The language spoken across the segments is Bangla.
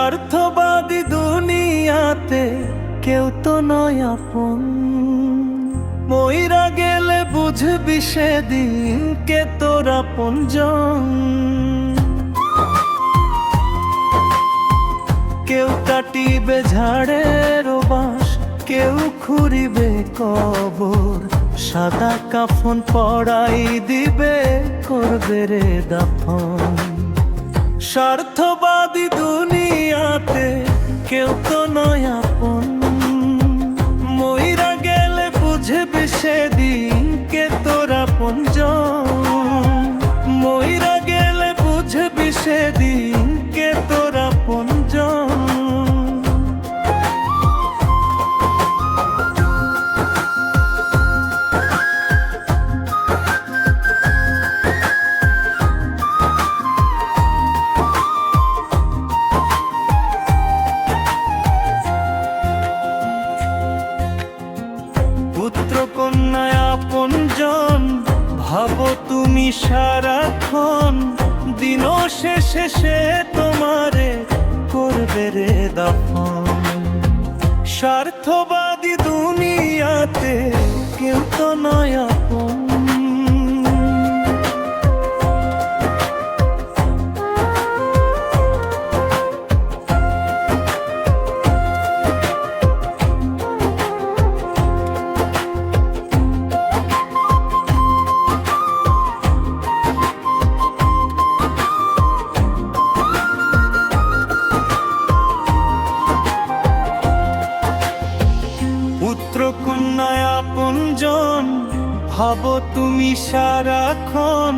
স্বার্থবাদী দুনিয়াতে কেউ তো নয় আপন। মইরা গেলে বুঝবি সেদিন কে তোর আপনজন। কেউ কাটিবে ঝাড়ের বাঁশ, কেউ খুঁড়িবে কবর। সাদা কাফন পড়াই দিবে, করবে রে দাফন। স্বার্থবাদী দুনিয়াতে কেউ তো নয় আপন। মইরা গেলে বুঝবি সেদিন কে তোর আপনজন। মইরা গেলে বুঝবি সেদিন কে তোর আপনজন। পুত্র কন্যায় আপনজন ভাবো তুমি সারাক্ষণ। দিন শেষে সে তোমারে করবে রে দাফন। স্বার্থবাদী দুনিয়াতে কেউ তো নয় আপন। পুত্র কন্যায় আপনজন ভাবো তুমি সারাক্ষণ।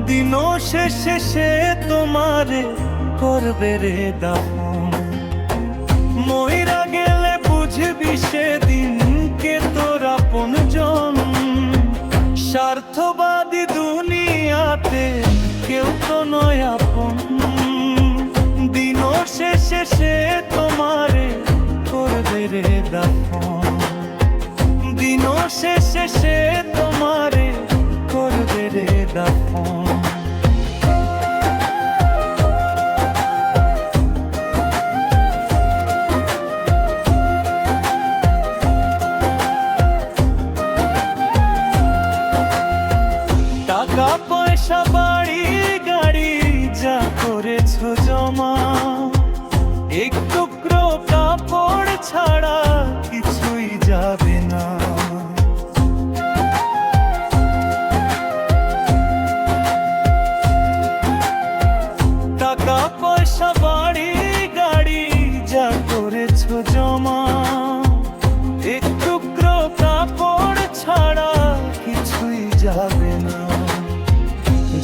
দিন শেষে সে তোমারে করবে রে দাফন। মইরা গেলে বুঝবি সেদিন কে তোর আপনজন। স্বার্থবাদী দুনিয়াতে কেউ তো নয় আপন। দিন শেষে সে তোমারে করবে রে দাফন। দিন শেষে সে তোমারে করবে রে দাফন। টাকা পয়সা বাড়ি গাড়ি যা করেছো জমা, এক টুকরো কাপড় ছাড়া কিছুই যাবে না। টাকা পয়সা বাড়ি গাড়ি যা করেছো জমা, এক টুকরো কাপড় ছাড়া কিছুই যাবে না।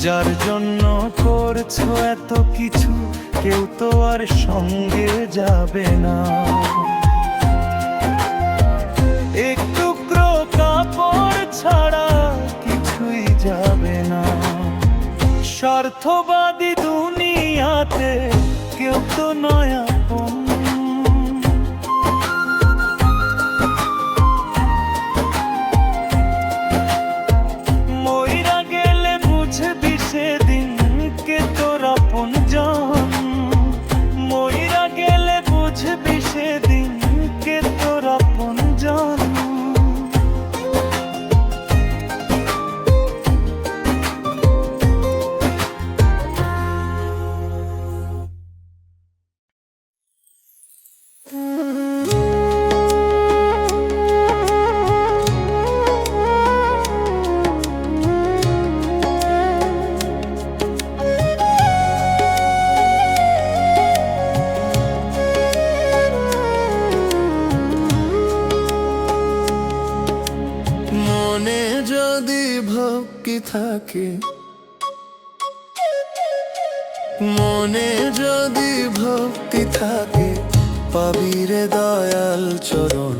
যার জন্য করছো এত কিছু কেউ তো আর সঙ্গে যাবে না। এক টুকরো কাপড় ছাড়া কিছুই যাবে না। স্বার্থবাদী দুনিয়াতে কেউ তো নয় আপন। মইরা গেলে বুঝবি সেদিন কে তোর আপনজন। মইরা গেলে বুঝবি সেদিন কে তোর আপনজন। মনে যদি ভক্তি থাকে, মনে যদি ভক্তি থাকে, পাবি রে দয়াল চরণ।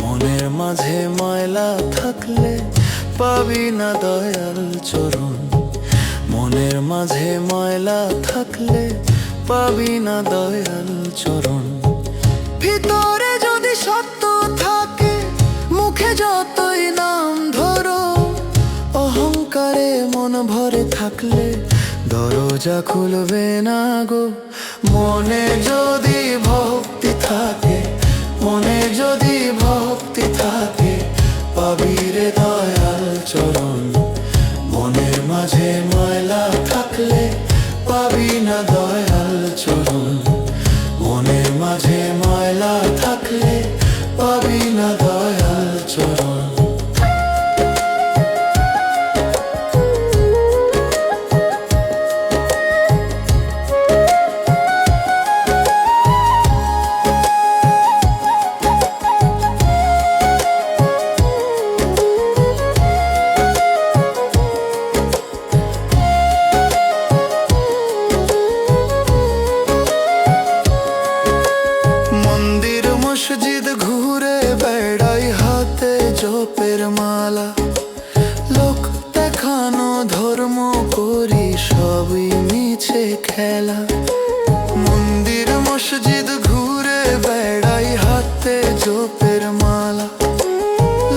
মনের মাঝে ময়লা থাকলে পাবি না দয়াল চরণ। মনের মাঝে ময়লা থাকলে পাবি না দয়াল চরণ। ভিতরে যদি সত্য থাকে, মুখে যতই নাম ধরো, অহংকারে মন ভরে থাকলে দরজা খুলবে না গো। মনে যদি ভক্তি থাকে, মনে যদি ভক্তি থাকে, পাবি রে দয়াল চরণ। মনের মাঝে ময়লা থাকলে পাবি না দয়াল চরণ। মনের মাঝে ময়লা থাকলে পাবি না দয়াল চরণ। মসজিদ ঘুরে বেড়াই হাতে জপের মালা, লোক দেখানো ধর্ম করি সবই মিছে খেলা। মন্দির মসজিদ ঘুরে বেড়াই হাতে জপের মালা,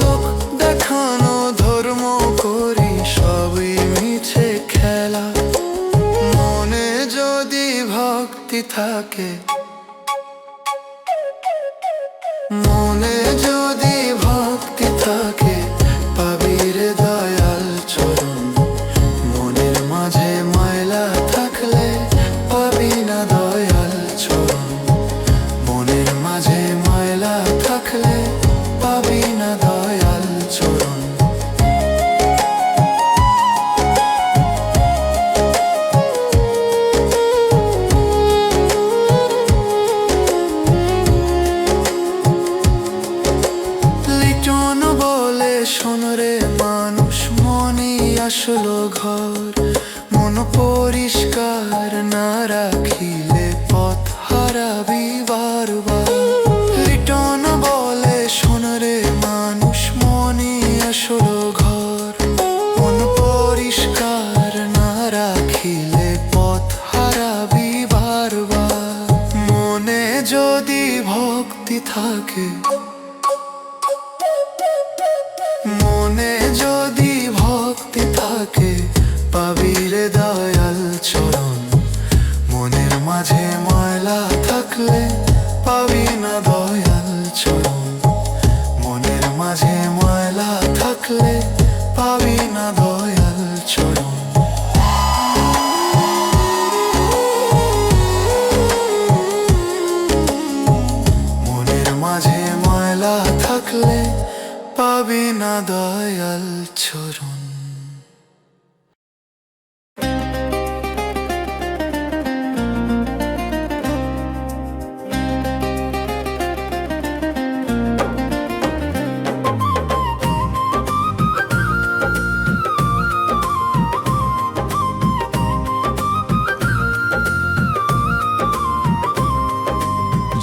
লোক দেখানো ধর্ম করি সবই মিছে খেলা। মনে যদি ভক্তি থাকে, মনে যদি ভক্তি থাকে, পাবি রে দয়াল চরণ। মনের মাঝে ময়লা থাকলে পাবি না দয়াল চরণ। মনের মাঝে ময়লা থাকলে পাবি না দয়াল চরণ। শোনরে মানুষ, মনে আসলো ঘর। মন পরিষ্কার না রাখিলে পথ হারাবি বারবার। লিটন বলে শোনরে মানুষ, মনে আসলো ঘর। মন পরিষ্কার না রাখিলে পথ হারাবি বারবার। মনে যদি ভক্তি থাকে, মনে যদি ভক্তি থাকে, পাবি রে দয়াল চরণ। মনের মাঝে ময়লা থাকলে পাবি না দয়াল চরণ। মনের মাঝে ময়লা থাকলে পাবি না দয়াল চরণ। মনের মাঝে ময়লা থাকলে পাবি না দয়াল চরণ।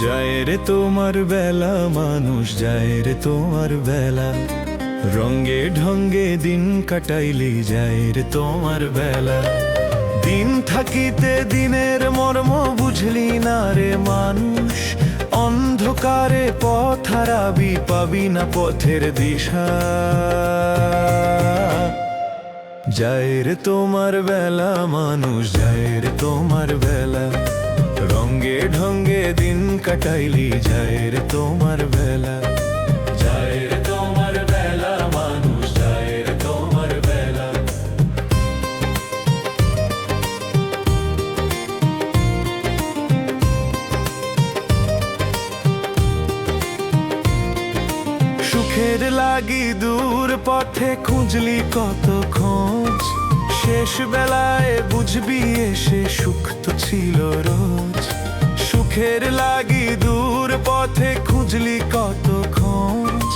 যায় রে তোমার বেলা মানুষ, যায় রে তোমার বেলা। রঙ্গে ঢঙ্গে দিন কাটাইলি যায় রে তোমার বেলা। দিন থাকিতে দিনের মর্ম বুঝলি না রে মানুষ। অন্ধকারে পথ হারাবি, পাবি না পথের দিশা। যায় রে তোমার বেলা মানুষ, যায় রে তোমার বেলা। রঙ্গে ঢঙ্গে দিন কাটাইলি যায় রে তোমার বেলা। যায় রে তোমার বেলা মানুষ, যায় রে তোমার বেলা। সুখের লাগি দূর পথে খুঁজলি কত খোঁজ। শেষ বেলায় বুঝবি এসে সুখ তো ছিল রোজ। সুখের লাগি দূর পথে খুঁজলি কত খোঁজ।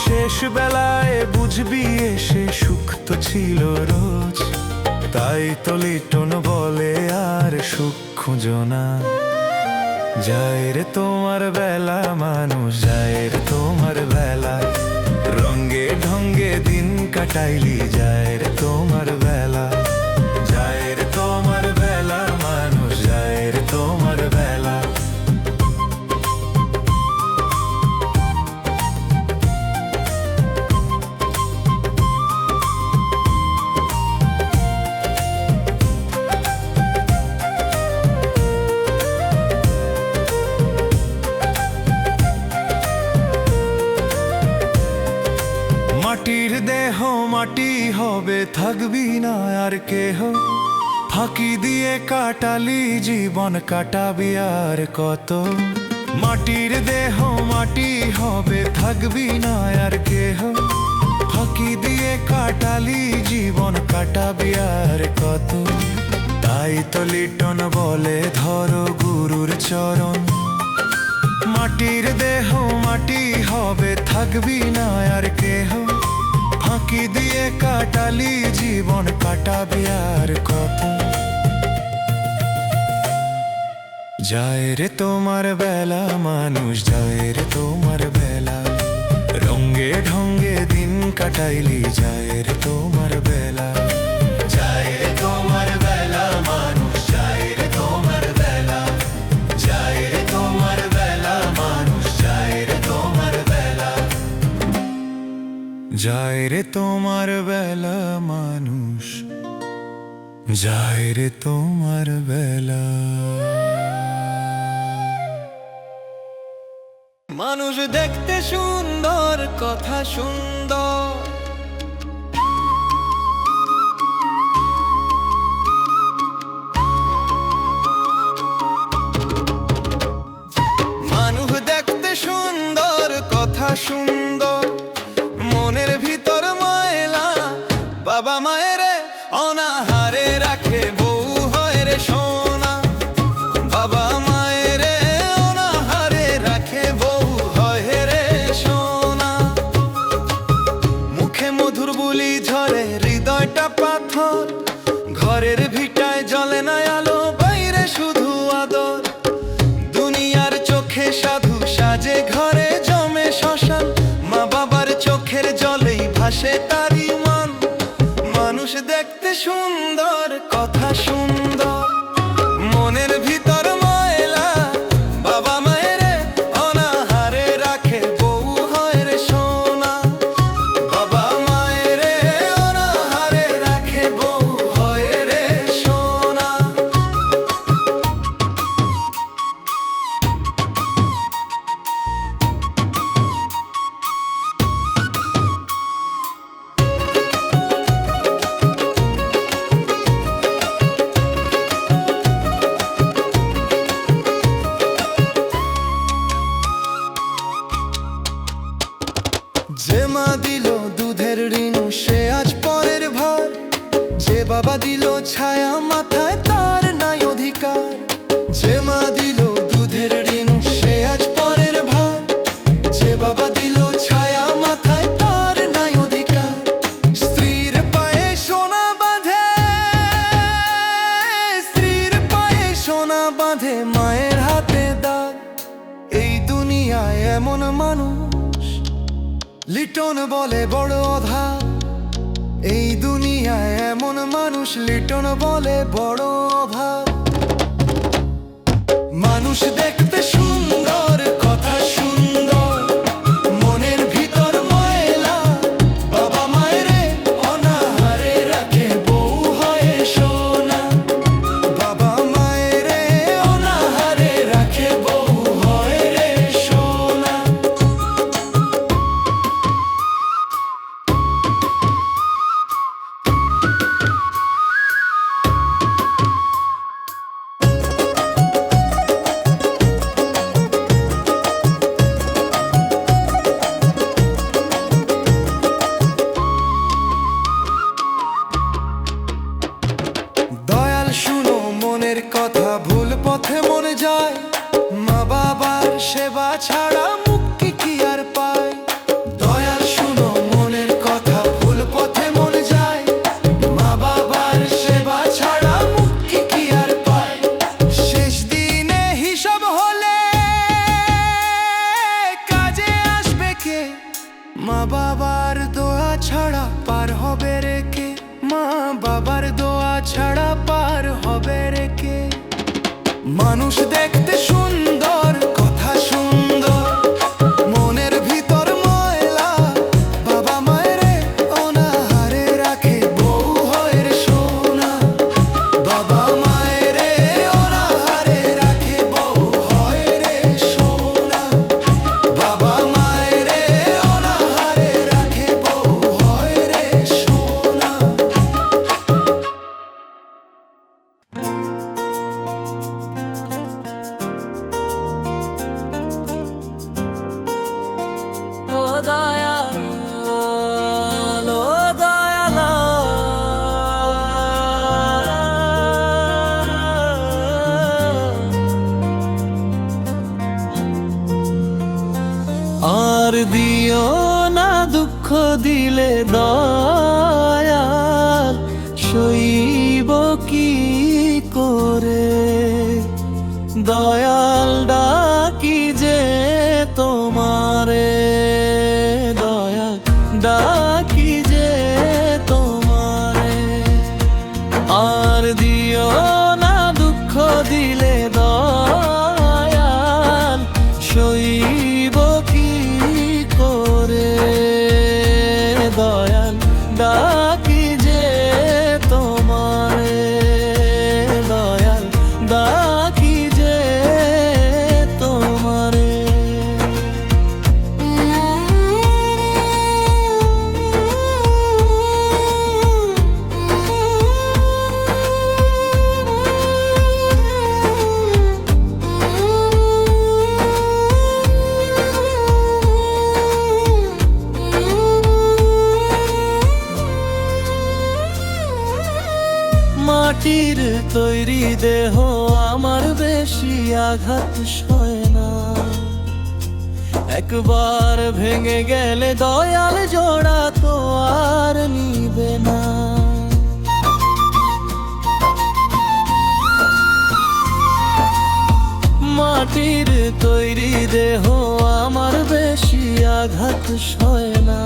শেষ বেলায় বুঝবি এসে সুখ তো ছিল রোজ। তাই তো লিটন বলে আর সুখ খুঁজো না। যায় রে তোমার বেলা মানুষ, যায় রে তোমার বেলা। রঙ্গে ঢঙ্গে দিন কাটাইলি যায় রে তোমার বেলা। যায় রে তোমার বেলা মানুষ, যায় রে তোমার বেলা। মাটি হবে, থাকবি না আর কেহ। ফাঁকি দিয়ে কাটালি জীবন, কাটাবি আর কত। মাটির দেহ মাটি হবে, থাকবি না আর কেহ। ফাঁকি দিয়ে কাটালি জীবন, কাটাবি আর কত। তাই তো লিটন বলে ধরো গুরুর চরণ। মাটির দেহ মাটি হবে, থাকবি না আর কেহ। ফাঁকি দিয়ে কাটালি জীবন, কাটাবি আর কত। যায় রে তোমার বেলা মানুষ, যায় রে তোমার বেলা। রঙ্গে ঢঙ্গে দিন কাটাইলি, যায় রে তোমার বেলা। যায় রে তোমার বেলা মানুষ, যায় রে তোমার বেলা। যায় রে তোমার বেলা মানুষ, যায় রে তোমার বেলা। যায় রে তোমার বেলা মানুষ, যায় রে তোমার বেলা। মানুষ দেখতে সুন্দর, কথা সুন্দর। মানুষ দেখতে সুন্দর, কথা সুন্দর। মনের ভিতর ময়লা, বাবা মায়ের অনাহারে রাখে, বউ হয় রে সোনা। বাবা মায়ের অনাহারে রাখে, বউ হয় রে সোনা। মুখে মধুর বুলি ঝরে, হৃদয়টা পাথর। ঘরের ভিটায় জ্বলে না আলো, বাইরে শুধু আদর। দুনিয়ার চোখে সাধু সাজে, ঘরে জমে শ্মশান। মা বাবার চোখের জলেই ভাসে তারি মান। মানুষ দেখতে সুন্দর, কথা সুন্দর। মনের ভিতর ময়লা, বাবা মায়ের অনাহারে রাখে, বউ হয় রে সোনা। বাবা মায়ের অনাহারে রাখে, বউ হয় রে সোনা। যে মা দিল দুধের ঋণ, সে আজ পরের ভার। যে বাবা দিল ছায়া মাথায়, তার নাই অধিকার। যে মা দিল দুধের ঋণ, সে আজ পরের ভার। যে বাবা দিল ছায়া মাথায়, তার নাই অধিকার। স্ত্রীর পায়ে সোনা বাঁধে, স্ত্রীর পায়ে সোনা বাঁধে, মায়ের হাতে দাগ। এই দুনিয়ায় এমন মানুষ লিটন বলে বড় অধা। এই দুনিয়ায় এমন মানুষ লিটন বলে বড় অভাব। মানুষ দেখতে সুন্দর, কথা সুন্দর। মনের ভিতর ময়লা, বাবা মায়ের অনাহারে রাখে, বউ হয় সোনা। বাবা মায়ের অনাহারে রাখে, বউ হয় রে সোনা। দয়াল শুনো মনের কথা, ভুল পথে মনে যায়। মা বাবার সেবা ছাড়া মুক্তি কি আর পায়? দয়াল শুনো মনের কথা, ভুল পথে মনে যায়। মা বাবার সেবা ছাড়া মুক্তি কি আর পায়? শেষ দিনে হিসাব হলে কাজে আসবে কে? মা বাবার দোয়া ছাড়া পার হবে রে কে? মা বাবার দোয়া ছাড়া পার হবে রে কে? মানুষ দেখতে সুন্দর, কথা সুন্দর। দয়াল ও দয়াল আর দিও না দুঃখ দিলে দয়াল সইব কি করে দয়াল ডাকি যে তোমারে দয়াল ডাকি যে তোমারে আর দিও না দুঃখ দিলে দয়াল সইব কি করে দয়াল ডাকি যে তোমারে দয়াল ডাকি যে তোমারে মাটির তৈরি দেহ আমার বেশি আঘাত সয় না একবার ভেঙে গেলে দয়াল জোড়া তো আর নিবে না মাটির তৈরি দেহ আমার বেশি আঘাত সয় না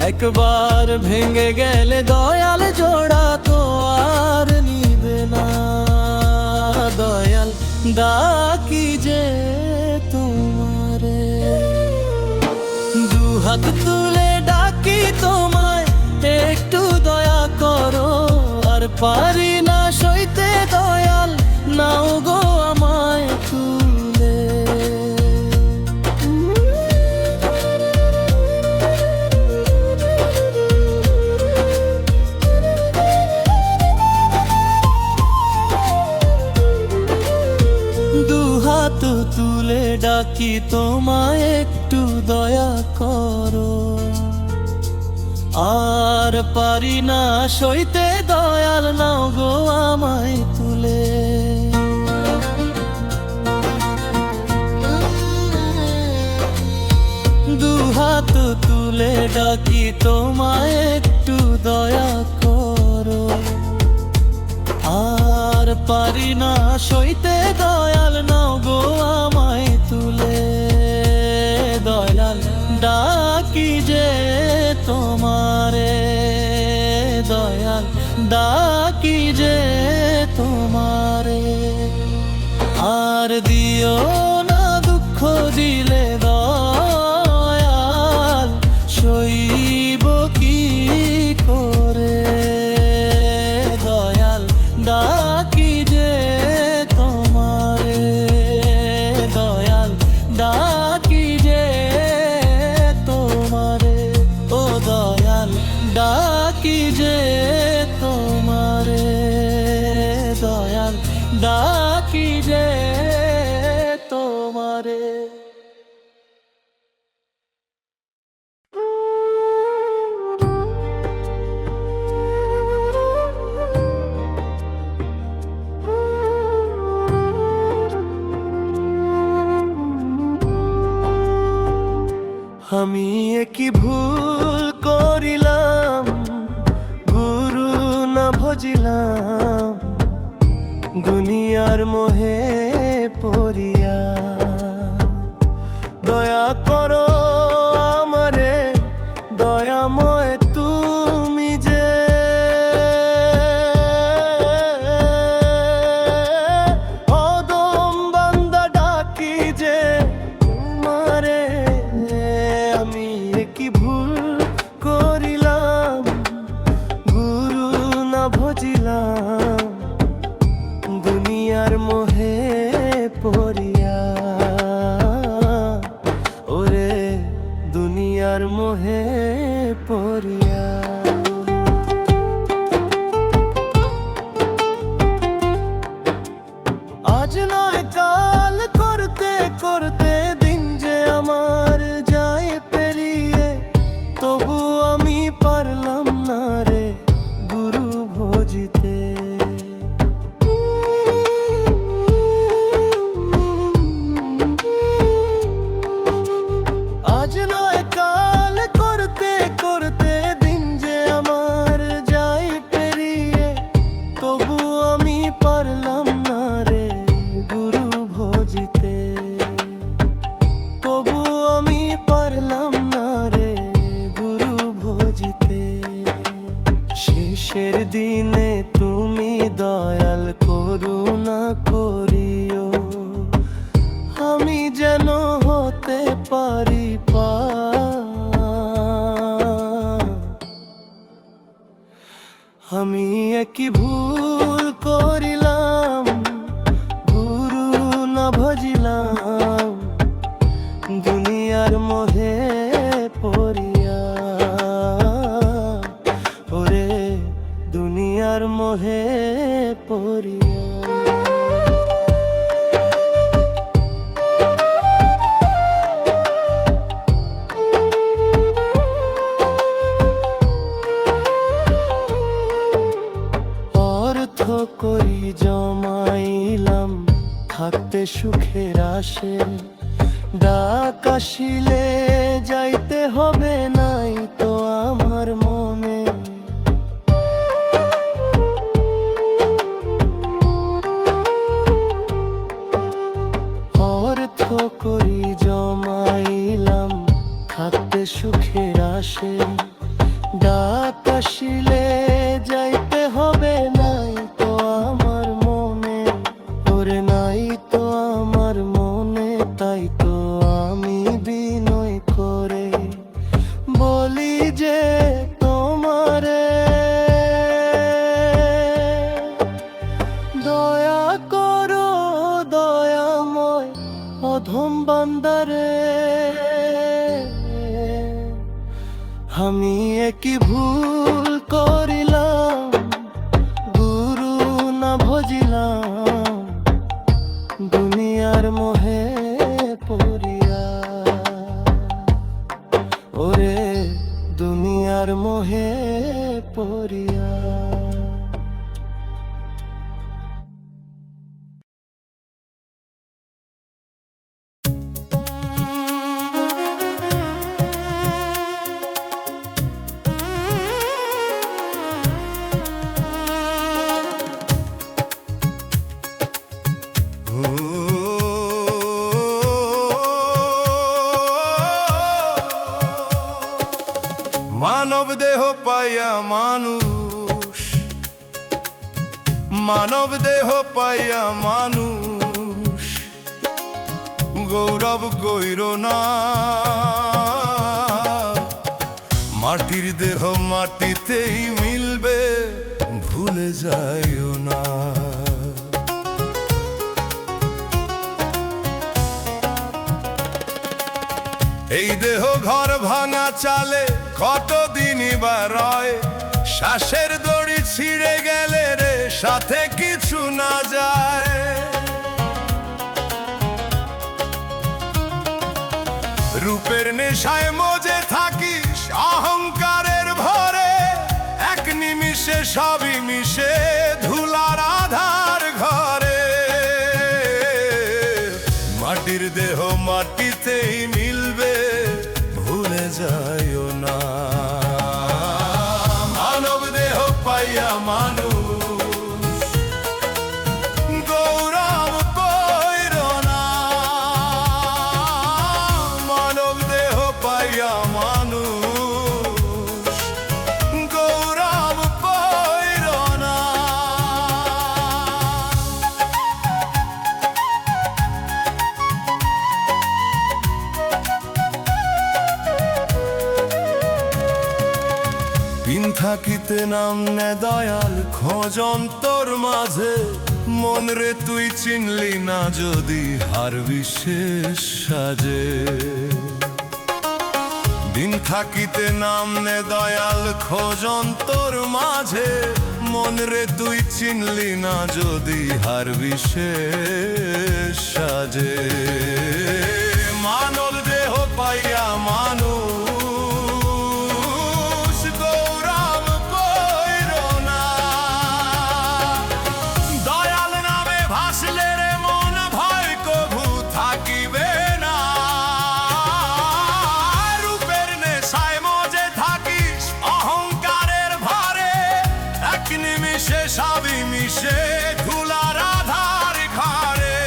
একবার ভেঙে গেলে দয়াল জোড়া তো আর নিবে না দয়াল ডাকি যে তোমারে দুহাত তুলে ডাকি তোমায় একটু দয়া করো আর পারি না সইতে দয়াল নাও গো আমায় তুলে দুহাত তুলে ডাকি তোমায় একটু দয়া করো আর পারি না সইতে দয়াল নাও গো আমায় তুলে দুহাত তুলে ডাকি তোমায় একটু দয়া করো আর পারি না সইতে দয়াল নাও গো আমায় তুলে দয়াল ডাকি যে তোমারে দয়াল ডাকি যে তোমারে আর দিও না দুঃখ দিলে দয়াল সইব কি করে দয়াল ডাকি যে তোমারে দয়াল ডাকি যে তোমারে ও দয়াল ডাকি যে তোমারে দয়াল ডাকি যে তোমারে আমি কি ভুল করিলাম গুরু না ভজিলাম দুনিয়ার মোহে পড়িয়া দয়া করো আমারে দয়াময় তুমি যে অদম বান্দা ডাকি যে তোমারে আমি কি ভুল করিলাম গুরু না ভজিলাম দুনিয়ার মোহে পড়িয়া ওরে করিলাম দুনিয়ার মোহে পড়িয়া, ওরে দুনিয়ার মোহে পড়িয়া। অর্থ করি জমাইলাম থাকতে সুখের আসে, ডাক আসিলে যাইতে হবে নাই তো আমার মনে। অর্থ করি জমাইলাম থাকতে সুখের আসে, ডাক আসিলে যাইতে হবে নাই তো আমার মনে, ওরে নাই তো আমার মনে। তাই তো আমি বিনয় করে বলি যে তোমারে, দয়া করো দয়াময় অধম বান্দারে। আমি একই ভুল করিলাম, গুরু না ভজিলাম দুনিয়ার মোহে পড়িয়া, ওরে দুনিয়ার মোহে পড়িয়া। মানব দেহ পাইয়া মানুষ, মানব দেহ পাইয়া মানুষ গৌরব কইর না। মাটির দেহ মাটিতেই মিলবে, ভুলে যাইও না। এই দেহ ঘর ভাঙা চালে কতদিনই বা রয়, শ্বাসের দড়ি ছিঁড়ে গেলে রে সাথে কিছু না যায়। রূপের নেশায় মজে থাকিস অহংকারের ভরে, এক নিমিষে সবই মিশে ধুলার আধার ঘরে। মাটির দেহ মাটিতেই মিলবে, ভুলে যাইও না। মানব দেহ পাইয়া মানুষ গৌরব কইর না। মানব দেহ পাইয়া মানুষ গৌরব কইর না। দিন থাকিতে নাম নে দয়াল খোঁজন তোর মাঝে, মন রে তুই চিনলি না যদি হার বিশেষ সাজে। দিন থাকিতে নাম নে দয়াল খোঁজন তোর মাঝে, মন রে তুই চিনলি না যদি হার বিশেষ সাজে। মানব দেহ পাইয়া মানুষ গৌরব কইর না। দয়াল নামে ভাসলে রে মন ভয় কভু থাকিবে না। রূপের নেশায় মজে থাকিস অহংকারের ভারে, এক নিমিষে সবই মিশে ধুলার আধার ঘরে।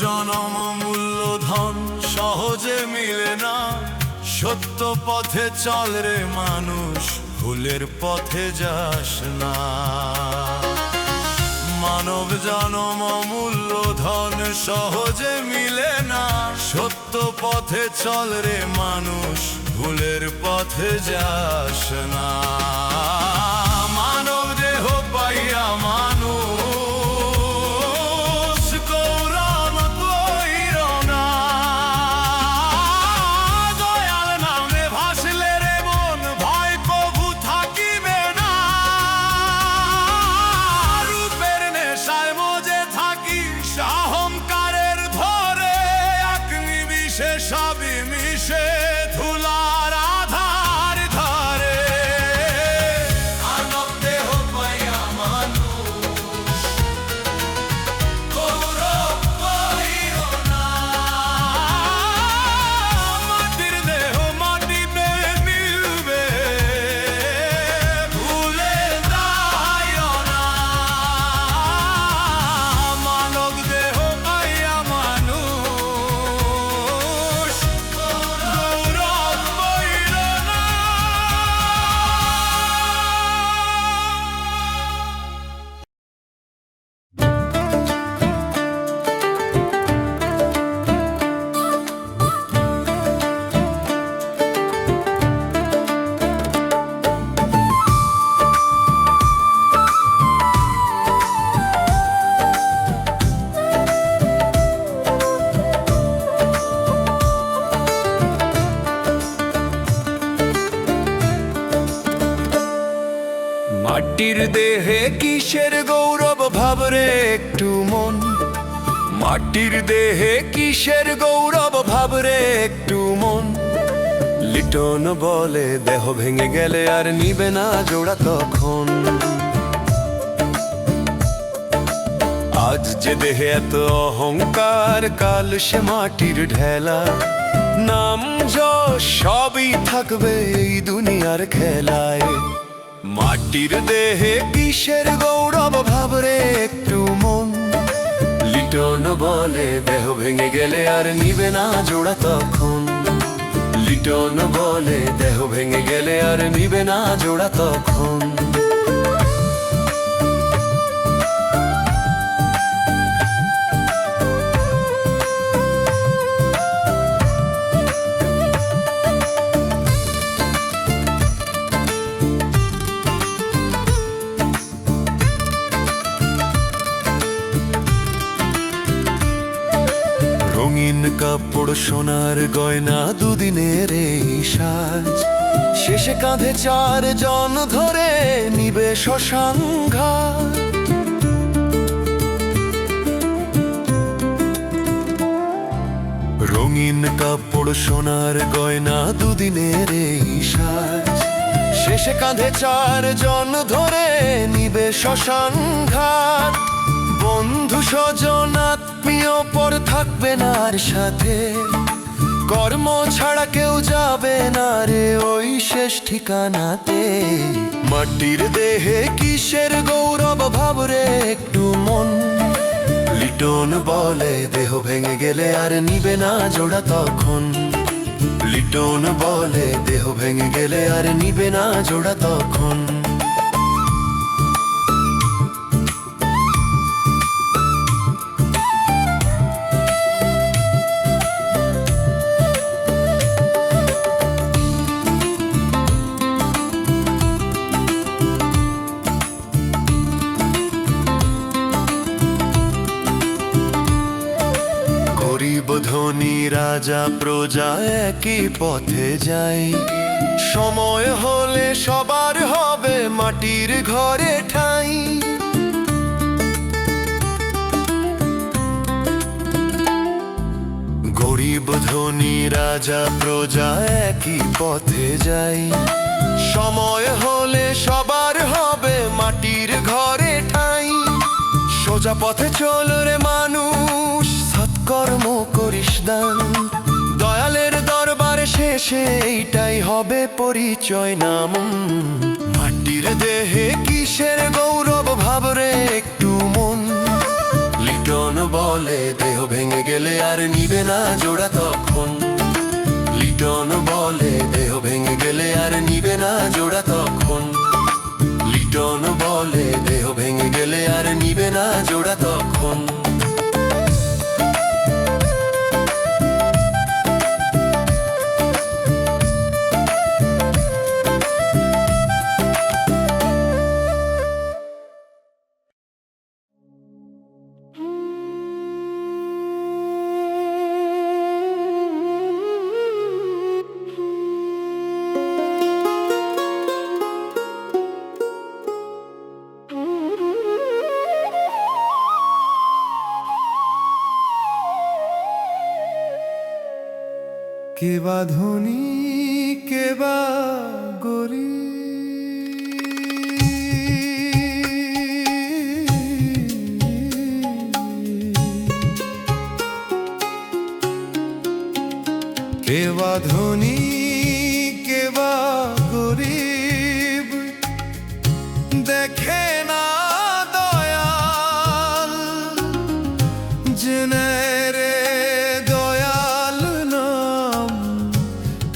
জনম মূল্যধন সহজে মিলে না, সত্য পথে চল রে মানুষ, ভুলের পথে যাস না। মানব জনম মূল্যধন সহজে মিলে না, সত্য পথে চল রে মানুষ, ভুলের পথে যাস না। মানব দেহ পাইয়া মানুষ গৌরব কইর না, দয়াল নামে ভাসলে রে মন ভয় কভু থাকিবে না। রূপের নেশায় মজে থাকিস অহংকারের ধরে, এক নিমিষে সবই মিশে ধুলার আধার ধরে। মানব দেহ পাইয়া মানুষ গৌরব কইর না, মাটির দেহ মাটিতে মিলবে, ভুলে যাইও না। মানব দেহ পাইয়া মানুষ গৌরব কইর না। মাটির দেহে কিসের গৌরব ভাবরে একটু মন, মাটির দেহে কিসের গৌরব ভাবরে একটু মন। লিটন বলে দেহ ভেঙে গেলে আর নিবে না জোড়া তখন। আজ যে দেহে এত অহংকার, কাল সে মাটির ঢেলা। নাম যশ সবই থাকবে এই দুনিয়ার খেলায়। মাটির দেহে কিসের গৌরব ভাবরে একটু মন। লিটন বলে দেহ ভেঙে গেলে আর নিবে না জোড়া তখন। লিটন বলে দেহ ভেঙে গেলে আর নিবে না জোড়া তখন। রঙিন কাপড় সোনার গয়না দুদিনের এই সাজ, শেষে কাঁধে 4 জন ধরে নিবে শ্মশান ঘাট। রঙিন কাপড় সোনার গয়না দুদিনের এই সাজ, শেষে কাঁধে 4 জন ধরে নিবে শ্মশান ঘাট। বন্ধু স্বজন আত্মীয় পর থাকবে না আর সাথে, কর্ম ছাড়া কেউ যাবে না রে ওই শেষ ঠিকানাতে। মাটির দেহে কিসের গৌরব ভাবরে একটু মন। লিটন বলে দেহ ভেঙে গেলে আর নিবে না জোড়া তখন। লিটন বলে দেহ ভেঙে গেলে আর নিবে না জোড়া তখন। গরিব ধনী রাজা প্রজা একই পথে যায়, সময় হলে সবার হবে মাটির ঘরে ঠাঁই। গরিব ধনী রাজা প্রজা একই পথে যায়, সময় হলে সবার হবে মাটির ঘরে ঠাঁই। সোজা পথে চল রে মানুষ, সৎকর্ম করিস দান, দয়ালের দরবারে শেষে এইটাই হবে পরিচয় নাম। মাটির দেহে কিসের গৌরব ভাবরে একটু মন। লিটন লিটন বলে দেহ ভেঙে গেলে আর নিবে না জোড়া তখন। লিটন বলে দেহ ভেঙে গেলে আর নিবে না জোড়া তখন। লিটন বলে দেহ ভেঙে গেলে আর নিবে না জোড়া তখন। কে বা ধনী কে বা গরিব, কে বা ধনী কে বা গরিব, দেখে না দয়াল জেনে রে দয়াল নাম,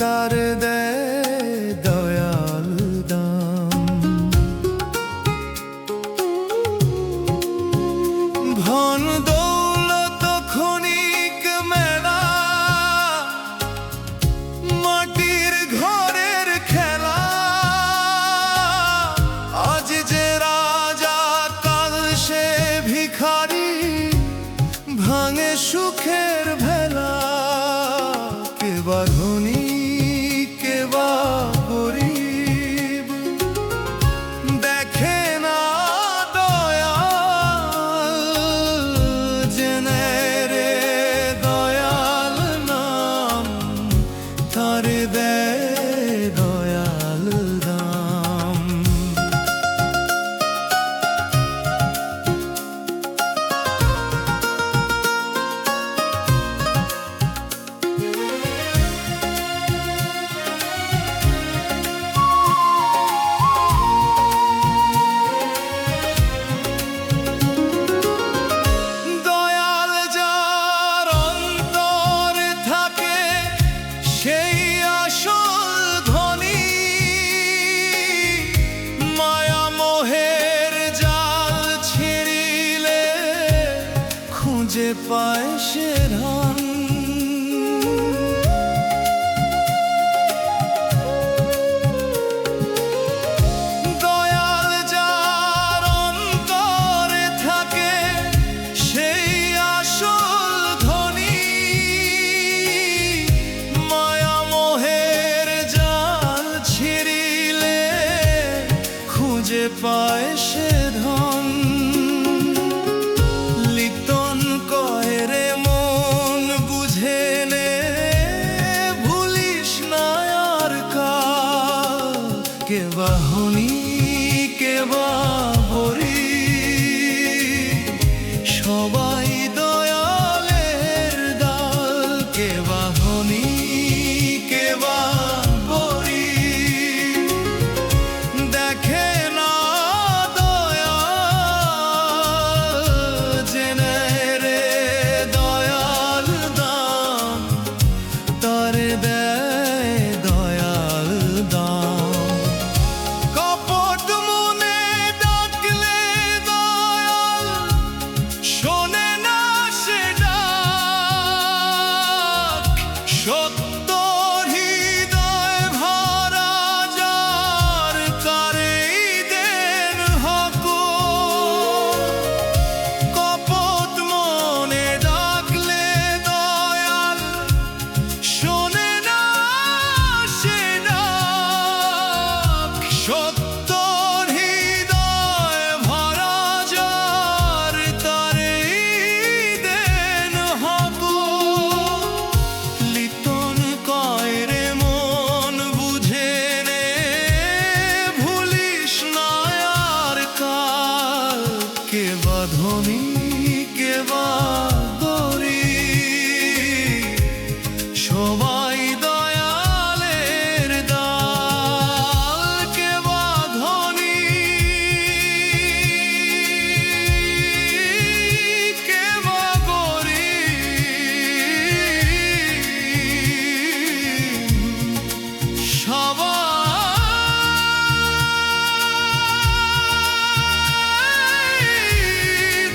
তার দে দয়াল দাম। ধন দৌলত ক্ষণিক মেলা, মাটির ঘরের খেলা, আজ যে রাজা কাল সে ভিখারি, ভাঙে সুখের ভেলা। কে বা ধনী কে বা গরিব, দেখে না দয়াল জেনে রে দয়াল নাম, তারে দে দয়াল দাম। দয়াল যার অন্তরে থাকে সেই আসল ধনী, মায়া মোহের জাল ছিঁড়িলে খুঁজে পায় সে ধন। দয়াল যার অন্তরে থাকে সেই আসল ধনী, মায়া মোহের জাল ছিঁড়িলে খুঁজে পায় সে ধন। লিটন কয় রে মন বুঝে নে, ভুলিস না আর কাল। কে বা ধনী কে বা গরিব, সবাই দয়ালের দাল। কে বা ধনী কে বা গরিব, দেখে না দয়াল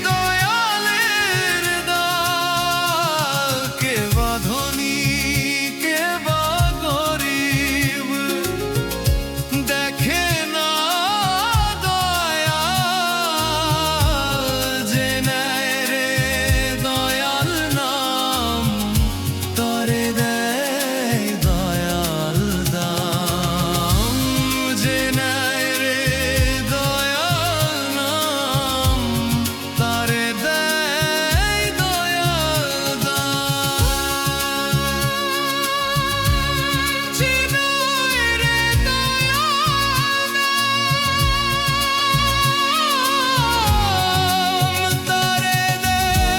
দয়ালের দান, কে বা ধনী কে বা গরিব, দেখে না দয়া যে নেয় রে দয়াল নাম, তরে দেয় দয়াল দাম, যে নেয় রে দয়াল নাম, তরে দেয় দয়াল দাম, যে নেয় রে দয়াল নাম, তরে দেয়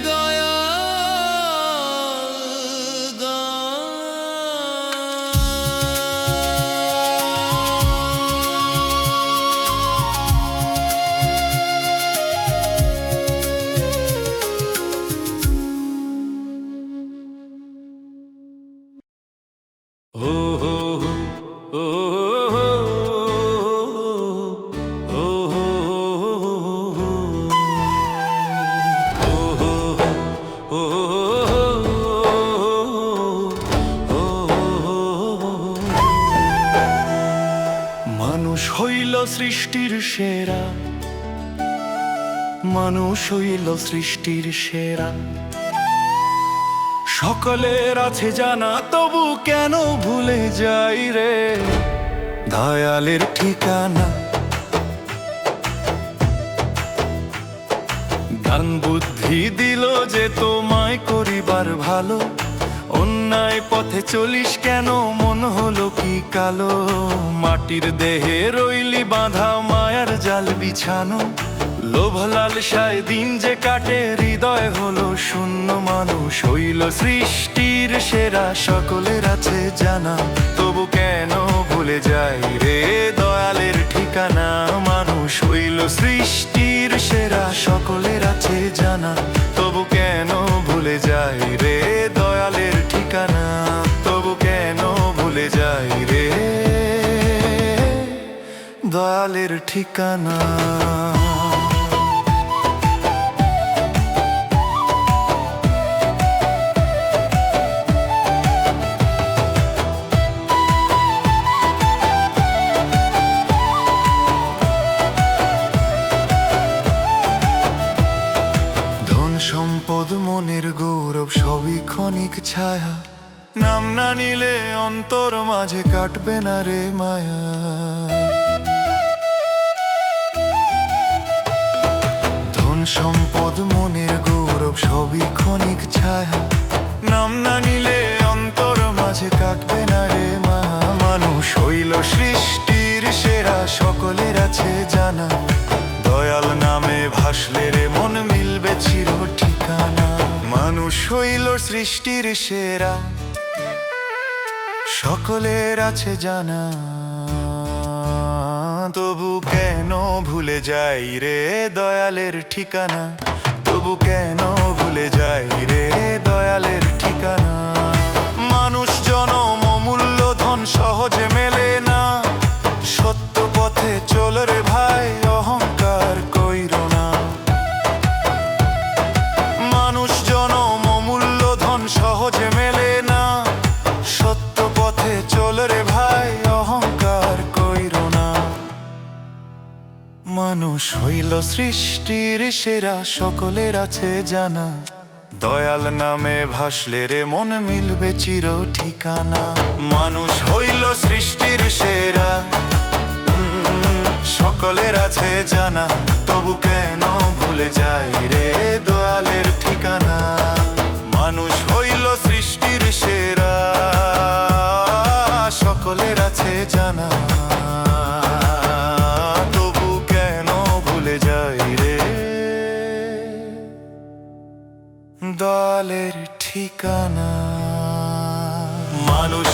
দয়াল দাম। ও হো হো, ও হো হো, ও হো হো, ও হো হো, ও হো। মানুষ হইল সৃষ্টির সেরা, মানুষ হইল সৃষ্টির সেরা, সকলের আছে জানা, তবু কেন ভুলে যাই রে দয়ালের ঠিকানা। জ্ঞান বুদ্ধি দিল যে তোমায় করিবার ভালো, অন্যায় পথে চলিস কেন মন হলো কি কালো, মাটির দেহে রইলি বাঁধা মায়ার জাল বিছানো, লোভ লালসায় দিন যে কাটে হৃদয় হলো শূন্য, মানুষ হইল সৃষ্টির সেরা, সকলের আছে জানা, তবু কেন ভুলে যাই রে দয়ালের ঠিকানা। মানুষ হইল সৃষ্টির সেরা, সকলের আছে জানা, তবু কেন ভুলে যাই রে দয়ালের ঠিকানা, তবু কেন ভুলে যাই রে দয়ালের ঠিকানা। সম্পদ মনের গৌরব সবই ক্ষণিক ছায়া, নাম না নিলে অন্তর মাঝে কাটবে না রে মায়া। ধন সম্পদ মনের গৌরব সবই ক্ষণিক ছায়া, নাম না নিলে অন্তর মাঝে কাটবে না রে মায়া। মানুষ হইল সৃষ্টির সেরা, সকলের আছে জানা, দয়াল নামে ভাসলে রে মন মিলবে চির ঠিকানা। মানুষ হইল সৃষ্টির সেরা, সকলের আছে জানা, তবু কেন ভুলে যাই রে দয়ালের ঠিকানা, তবু কেন ভুলে যাই রে দয়ালের ঠিকানা। মানুষ জনম অমূল্য ধন সহজে মেলে না, সত্য পথে চল রে ভাই অহংকার কইর না। মানুষ জনম অমূল্য ধন সহজে মেলে না, সত্য পথে চল রে ভাই অহংকার কইর না। মানুষ হইল সৃষ্টির সেরা, সকলের আছে জানা, দয়াল নামে ভাসলে রে মন মিলবে চির ঠিকানা। মানুষ হইল সৃষ্টির সেরা, সকলের আছে জানা, তবু কেন ভুলে যাই রে দয়ালের ঠিকানা। মানুষ হইল সৃষ্টির সেরা, সকলের আছে জানা, তবু কেন ভুলে যাই রে দয়ালের ঠিকানা। মানুষ